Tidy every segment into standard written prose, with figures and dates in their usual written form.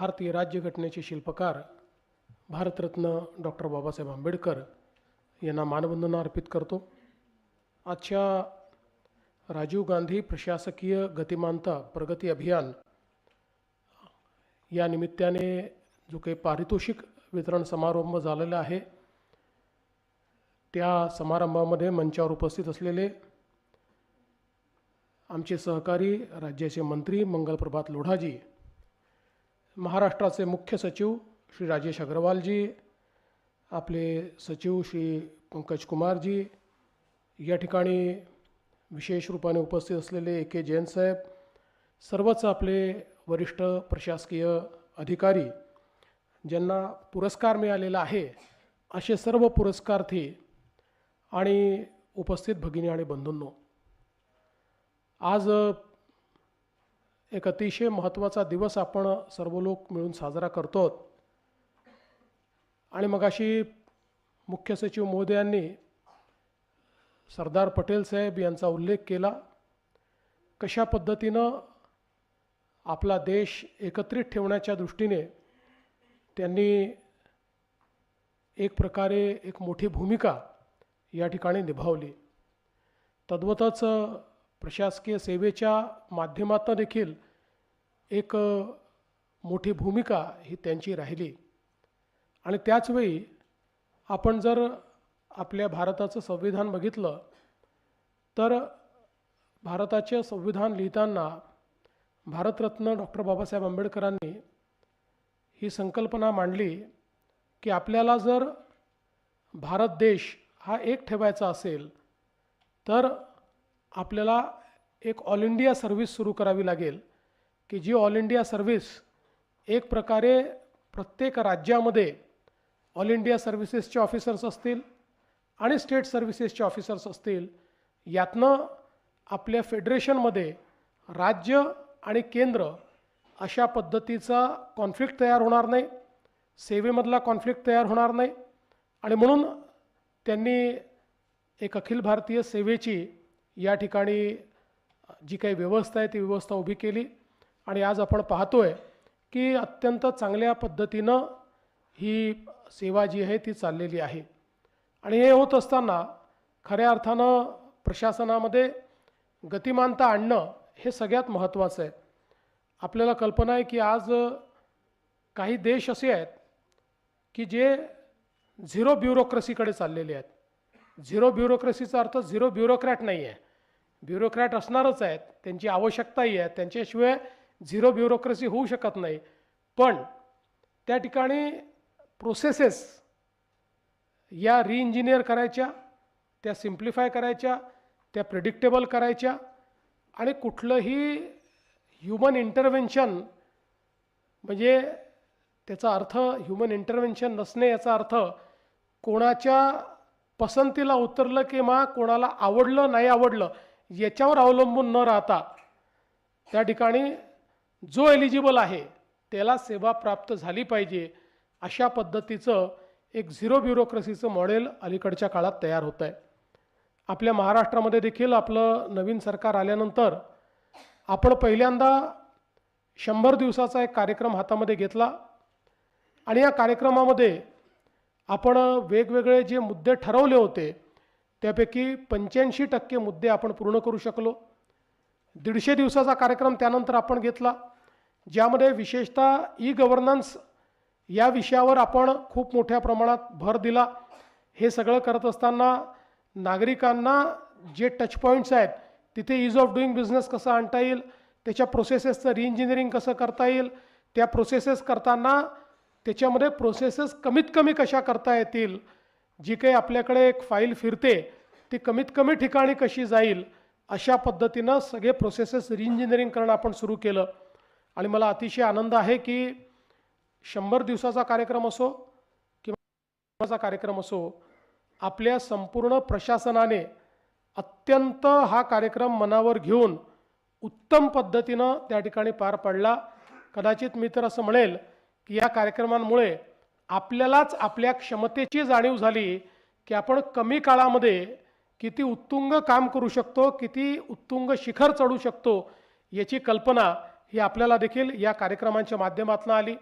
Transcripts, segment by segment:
भारतीय राज्यघटनेचे शिल्पकार भारतरत्न डॉक्टर बाबासाहेब आंबेडकर यांना मानवंदना अर्पित करतो। आजच्या राजीव गांधी प्रशासकीय गतिमानता प्रगती अभियान या निमित्ताने जो काही पारितोषिक वितरण समारंभ झालेला आहे, त्या समारंभामध्ये मंचावर उपस्थित असलेले आमचे सहकारी राज्याचे मंत्री मंगलप्रभात लोढाजी, महाराष्ट्राचे मुख्य सचिव श्री राजेश अग्रवालजी, आपले सचिव श्री पंकज कुमारजी, या ठिकाणी विशेष रूपाने उपस्थित असलेले ए.के. जैन साहेब, सर्वच आपले वरिष्ठ प्रशासकीय अधिकारी ज्यांना पुरस्कार मिळालेला आहे, असे सर्व पुरस्कार्थी आणि उपस्थित भगिनी आणि बंधूंनो, आज एक अतिशय महत्त्वाचा दिवस आपण सर्व लोक मिळून साजरा करतो। आणि मगाशी मुख्य सचिव महोदयांनी सरदार पटेल साहेब यांचा उल्लेख केला, कशा पद्धतीनं आपला देश एकत्रित ठेवण्याच्या दृष्टीने त्यांनी एक प्रकारे एक मोठी भूमिका या ठिकाणी निभावली। तद्वतच प्रशासकीय सेवेच्या माध्यमातून देखील एक मोठी भूमिका ही त्यांची राहिली। आणि त्याचवेळी आपण जर आपल्या भारताचं संविधान बघितलं तर भारताचे संविधान लिहिताना भारतरत्न डॉक्टर बाबासाहेब आंबेडकरांनी ही संकल्पना मांडली की आपल्याला जर भारत देश हा एक ठेवायचा असेल तर आपल्याला एक ऑल इंडिया सर्व्हिस सुरू करावी लागेल, की जी ऑल इंडिया सर्व्हिस एक प्रकारे प्रत्येक राज्यामध्ये ऑल इंडिया सर्व्हिसेसचे ऑफिसर्स असतील आणि स्टेट सर्व्हिसेसचे ऑफिसर्स असतील, यातनं आपल्या फेडरेशनमध्ये राज्य आणि केंद्र अशा पद्धतीचा कॉन्फ्लिक्ट तयार होणार नाही, सेवेमधला कॉन्फ्लिक्ट तयार होणार नाही। आणि म्हणून त्यांनी एक अखिल भारतीय सेवेची या ठिकाणी जी काही व्यवस्था आहे ती व्यवस्था उभी केली। आणि आज आपण पाहतोय की अत्यंत चांगल्या पद्धतीनं ही सेवा जी आहे ती चाललेली आहे। आणि हे होत असताना खऱ्या अर्थानं प्रशासनामध्ये गतिमानता आणणं हे सगळ्यात महत्त्वाचं आहे। आपल्याला कल्पना आहे की आज काही देश असे आहेत की जे झिरो ब्युरोक्रेसीकडे चाललेले आहेत। झिरो ब्युरोक्रेसीचा अर्थ झिरो ब्युरोक्रॅट नाही आहे, ब्युरोक्रॅट असणारच आहेत, त्यांची आवश्यकताही आहे, त्यांच्याशिवाय झिरो ब्युरोक्रेसी होऊ शकत नाही। पण त्या ठिकाणी प्रोसेसेस या रिइंजिनियर करायच्या, त्या सिम्प्लिफाय करायच्या, त्या प्रेडिक्टेबल करायच्या, आणि कुठलंही ह्युमन इंटरव्हेन्शन म्हणजे त्याचा अर्थ ह्युमन इंटरव्हेन्शन नसणे याचा अर्थ कोणाच्या पसंतीला उतरलं किंवा कोणाला आवडलं नाही आवडलं याच्यावर अवलंबून न राहता त्या ठिकाणी जो एलिजिबल आहे त्याला सेवा प्राप्त झाली पाहिजे, अशा पद्धतीचं एक झिरो ब्युरोक्रेसीचं मॉडेल अलीकडच्या काळात तयार होतं आहे। आपल्या महाराष्ट्रामध्ये देखील आपलं नवीन सरकार आल्यानंतर आपण पहिल्यांदा 100 दिवसाचा एक कार्यक्रम हातामध्ये घेतला आणि या कार्यक्रमामध्ये आपण वेगवेगळे जे मुद्दे ठरवले होते त्यापैकी 85% मुद्दे आपण पूर्ण करू शकलो। 150 दिवसाचा कार्यक्रम त्यानंतर आपण घेतला, ज्यामध्ये विशेषतः ई गव्हर्नन्स या विषयावर आपण खूप मोठ्या प्रमाणात भर दिला। हे सगळं करत असताना नागरिकांना जे टच पॉईंट्स आहेत तिथे ईज ऑफ डुईंग बिझनेस कसं आणता येईल, त्याच्या प्रोसेसेसचं रिइंजिनिअरिंग कसं करता येईल, त्या प्रोसेसेस करताना त्याच्यामध्ये प्रोसेसेस कमीत कमी कशा करता येतील, जी काही आपल्याकडे एक फाईल फिरते ती कमीत कमी ठिकाणी कशी जाईल, अशा पद्धतीनं सगळे प्रोसेसेस रिइंजिनिअरिंग करणं आपण सुरू केलं। आणि मला अतिशय आनंद आहे की 100 दिवसाचा कार्यक्रम असो किंवा कार्यक्रम असो, आपल्या संपूर्ण प्रशासनाने अत्यंत हा कार्यक्रम मनावर घेऊन उत्तम पद्धतीनं त्या ठिकाणी पार पाडला। कदाचित मी तर असं म्हणेल की या कार्यक्रमांमुळे आपल्यालाच आपल्या क्षमतेची जाणीव झाली की आपण कमी काळामध्ये किती उत्तुंग काम करू शकतो, किती उत्तुंग शिखर चढू शकतो, याची कल्पना ही आपल्याला देखील या कार्यक्रमांच्या माध्यमातून आली।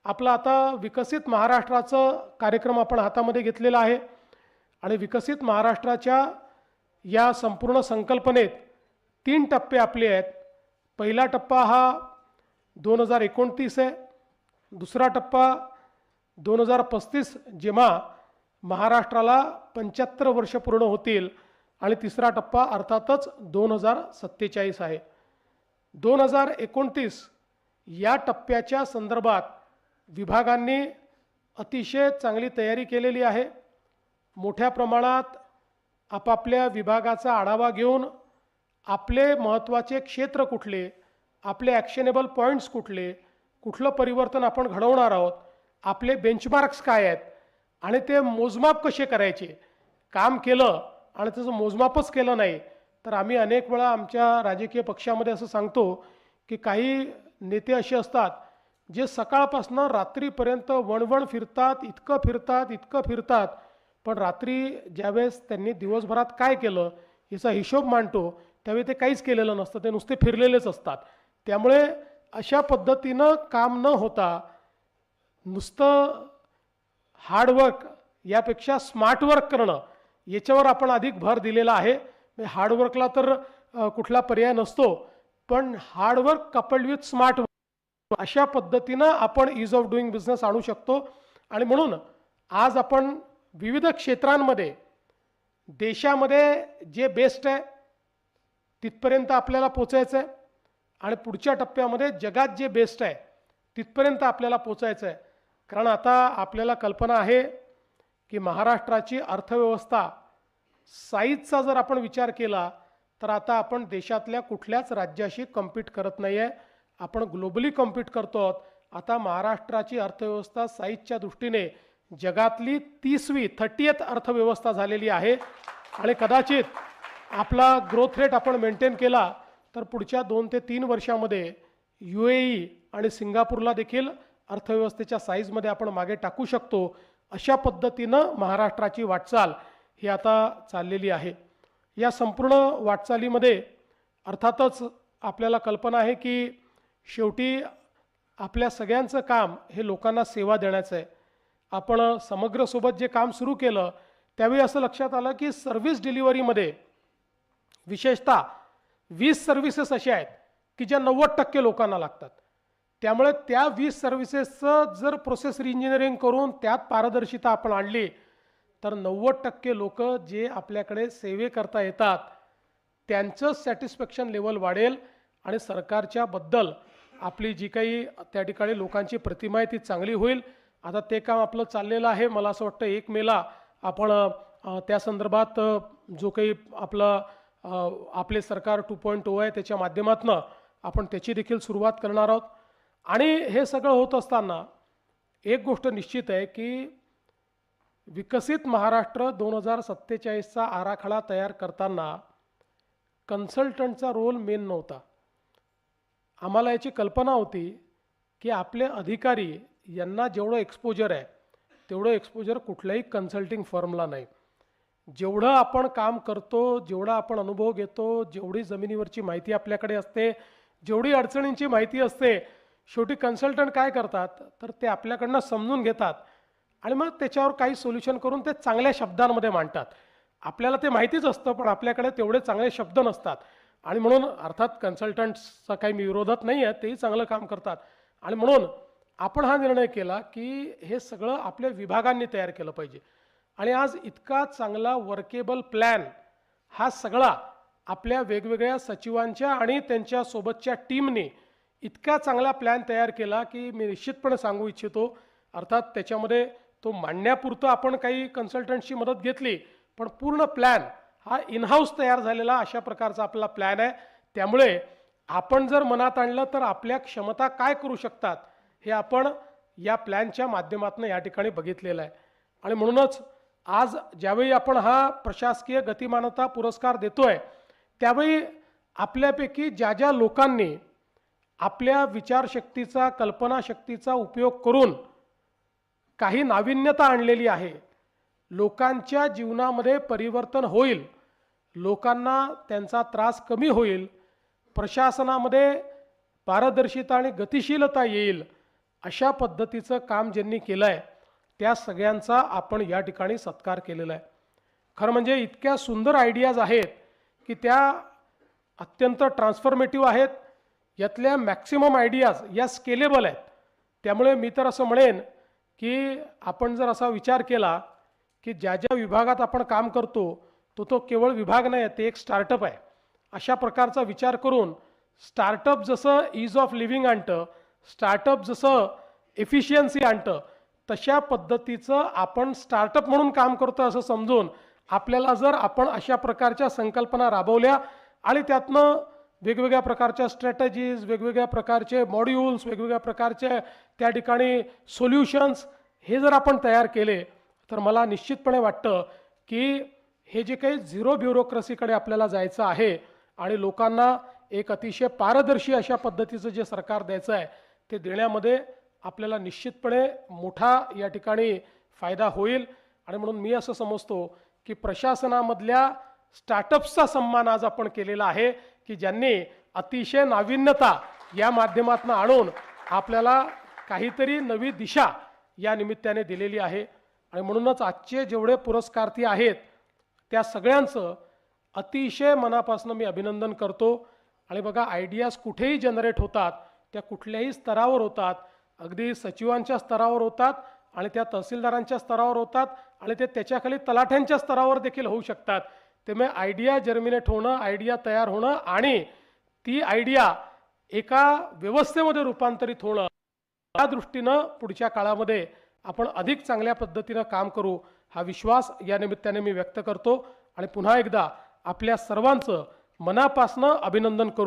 आपला आता विकसित महाराष्ट्राचं कार्यक्रम आपण हातामध्ये घेतलेला आहे आणि विकसित महाराष्ट्राच्या या संपूर्ण संकल्पनेत 3 टप्पे आपले आहेत. पहिला टप्पा हा 2029 आहे. दुसरा टप्पा 2035 जेव्हा महाराष्ट्राला 75 वर्ष पूर्ण होतील आणि तिसरा टप्पा अर्थातच 2047 आहे. 2029 या टप्प्याच्या संदर्भात विभागांनी अतिशय चांगली तयारी केलेली आहे. मोठ्या प्रमाणात आपापल्या विभागाचा आढावा घेऊन आपले महत्त्वाचे क्षेत्र कुठले, आपले ॲक्शनेबल पॉईंट्स कुठले, कुठलं परिवर्तन आपण घडवणार आहोत, आपले बेंचमार्क्स काय आहेत आणि ते मोजमाप कसे करायचे. काम केलं आणि त्याचं मोजमापच केलं नाही तर आम्ही अनेक वेळा आमच्या राजकीय पक्षामध्ये असं सांगतो की काही नेते असे असतात जे सकाळपासून रात्रीपर्यंत वणवण फिरतात, इतकं फिरतात, पण रात्री ज्यावेळेस त्यांनी दिवसभरात काय केलं याचा हिशोब मांडतो त्यावेळी ते काहीच केलेलं नसतं, ते नुसते फिरलेलेच असतात. त्यामुळे अशा पद्धतीनं काम न होता नुसतं हार्डवर्क यापेक्षा स्मार्ट वर्क करणं याच्यावर आपण अधिक भर दिलेला आहे. हार्डवर्कला तर कुठला पर्याय नसतो, पण hard work coupled with smart work अशा पद्धतीनं आपण ईज ऑफ डुईंग बिझनेस आणू शकतो. आणि म्हणून आज आपण विविध क्षेत्रांमध्ये देशामध्ये जे बेस्ट आहे तिथपर्यंत आपल्याला पोचायचं आहे आणि पुढच्या टप्प्यामध्ये जगात जे बेस्ट आहे तिथपर्यंत आपल्याला पोचायचं आहे. कारण आता आपल्याला कल्पना आहे की महाराष्ट्राची अर्थव्यवस्था साईजचा जर आपण विचार केला तर आता आपण देशातल्या कुठल्याच राज्याशी कम्पीट करत नाही आहे, आपण ग्लोबली कम्पीट करतो आहोत. आता महाराष्ट्राची अर्थव्यवस्था साईजच्या दृष्टीने जगातली 30th अर्थव्यवस्था झालेली आहे आणि कदाचित आपला ग्रोथ रेट आपण मेंटेन केला तर पुढच्या 2 ते 3 वर्षामध्ये UAE आणि सिंगापूरला देखील अर्थव्यवस्थेच्या साईजमध्ये आपण मागे टाकू शकतो. अशा पद्धतीनं महाराष्ट्राची वाटचाल ही आता चाललेली आहे. या संपूर्ण वाटचालीमध्ये अर्थातच आपल्याला कल्पना आहे की शेवटी आपल्या सगळ्यांचं काम हे लोकांना सेवा देण्याचं आहे. आपण समग्रसोबत जे काम सुरू केलं त्यावेळी असं लक्षात आलं की सर्व्हिस डिलिव्हरीमध्ये विशेषतः 20 सर्व्हिसेस अशा आहेत की ज्या 90% लोकांना लागतात. त्यामुळे त्या 20 सर्व्हिसेसचं जर प्रोसेस रिइंजिनिअरिंग करून त्यात पारदर्शिता आपण आणली तर 90% लोक जे आपल्याकडे सेवे करता येतात त्यांचं सॅटिस्फॅक्शन लेवल वाढेल आणि सरकारच्या बद्दल आपली जी काही त्या ठिकाणी लोकांची प्रतिमा आहे ती चांगली होईल. आता ते काम आपलं चाललेलं आहे. मला असं वाटतं 1 मेला आपण त्या संदर्भात जो काही आपले सरकार 2.0 आहे त्याच्या माध्यमातून आपण त्याची देखील सुरुवात करणार आहोत. आणि हे सगळं होत असताना एक गोष्ट निश्चित आहे की विकसित महाराष्ट्र 2047चा आराखडा तयार करताना कन्सल्टंटचा रोल मेन नव्हता. आम्हाला याची कल्पना होती की आपले अधिकारी यांना जेवढं एक्सपोजर आहे तेवढं एक्सपोजर कुठल्याही कन्सल्टिंग फर्मला नाही. जेवढं आपण काम करतो, जेवढा आपण अनुभव घेतो, जेवढी जमिनीवरची माहिती आपल्याकडे असते, जेवढी अडचणींची माहिती असते, शेवटी कन्सल्टंट काय करतात तर ते आपल्याकडनं समजून घेतात आणि मग त्याच्यावर काही सोल्युशन करून ते चांगल्या शब्दांमध्ये मांडतात. आपल्याला ते माहितीच असतं पण आपल्याकडे तेवढे चांगले शब्द नसतात आणि म्हणून अर्थात कन्सल्टंट्सचा काही मी विरोधात नाही आहे, तेही चांगलं काम करतात. आणि म्हणून आपण हा निर्णय केला की हे सगळं आपल्या विभागांनी तयार केलं पाहिजे. आणि आज इतका चांगला वर्केबल प्लॅन हा सगळा आपल्या वेगवेगळ्या सचिवांच्या आणि त्यांच्या सोबतच्या टीमने इतका चांगला प्लॅन तयार केला की मी निश्चितपणे सांगू इच्छितो. अर्थात त्याच्यामध्ये तो मांडण्यापुरतं आपण काही कन्सल्टंटची मदत घेतली पण पूर्ण प्लॅन हा इनहाऊस तयार झालेला अशा प्रकारचा आपला प्लॅन आहे. त्यामुळे आपण जर मनात आणलं तर आपल्या क्षमता काय करू शकतात हे आपण या प्लॅनच्या माध्यमातून या ठिकाणी बघितलेलं आहे. आणि म्हणूनच आज ज्यावेळी आपण हा प्रशासकीय गतिमानता पुरस्कार देतोय त्यावेळी आपल्यापैकी ज्या ज्या लोकांनी आपल्या विचारशक्तीचा, कल्पनाशक्तीचा उपयोग करून काही नाविन्यता आणलेली आहे, लोकांच्या जीवनामध्ये परिवर्तन होईल, लोकांना त्यांचा त्रास कमी होईल, प्रशासनामध्ये पारदर्शिता आणि गतिशीलता येईल अशा पद्धतीचं काम ज्यांनी केलं आहे त्या सगळ्यांचा आपण या ठिकाणी सत्कार केलेला आहे. खरं म्हणजे इतक्या सुंदर आयडियाज आहेत की त्या अत्यंत ट्रान्सफॉर्मेटिव्ह आहेत. यातल्या मॅक्सिमम आयडियाज या स्केलेबल आहेत. त्यामुळे मी तर असं म्हणेन की आपण जर असा विचार केला की ज्या ज्या विभागात आपण काम करतो तो केवळ विभाग नाही, ते एक स्टार्टअप आहे. अशा प्रकारचा विचार करून स्टार्टअप जसं ईज ऑफ लिव्हिंग आणतं, स्टार्टअप जसं एफिशियन्सी आणतं, तशा पद्धतीचं आपण स्टार्टअप म्हणून काम करतो असं समजून आपल्याला जर आपण अशा प्रकारच्या संकल्पना राबवल्या आणि त्यातनं वेगवेगळ्या प्रकारच्या स्ट्रॅटेजीज, वेगवेगळ्या प्रकारचे मॉड्यूल्स, वेगवेगळ्या प्रकारचे त्या ठिकाणी सोल्युशन्स हे जर आपण तयार केले तर मला निश्चितपणे वाटतं की हे जे काही झिरो ब्युरोक्रेसीकडे आपल्याला जायचं आहे आणि लोकांना एक अतिशय पारदर्शी अशा पद्धतीचं जे सरकार द्यायचं आहे ते देण्यामध्ये आपल्याला निश्चितपणे मोठा या ठिकाणी फायदा होईल. आणि म्हणून मी असं समजतो की प्रशासनामधल्या स्टार्टअप्सचा सन्मान आज आपण केलेला आहे की ज्यांनी अतिशय नाविन्यता या माध्यमातून आणून आपल्याला काहीतरी नवी दिशा या निमित्ताने दिलेली आहे. आणि म्हणूनच आजचे जेवढे पुरस्कार्थी आहेत त्या सगळ्यांचं अतिशय मनापासून मी अभिनंदन करतो. आणि बघा, आयडियाज कुठेही जनरेट होतात, त्या कुठल्याही स्तरावर होतात, अगदी सचिवांच्या स्तरावर होतात आणि त्या तहसीलदारांच्या स्तरावर होतात आणि ते त्याच्याखाली तलाठ्यांच्या स्तरावर देखील होऊ शकतात. त्यामुळे आयडिया जर्मिनेट होणं, आयडिया तयार होणं आणि ती आयडिया एका व्यवस्थेमध्ये रूपांतरित होणं, या दृष्टीनं पुढच्या काळामध्ये आपण अधिक चांगल्या पद्धतीनं काम करू हा विश्वास या निमित्ताने मी व्यक्त करतो. आणि पुन्हा एकदा आपल्या सर्वांचं मनापासून अभिनंदन करू.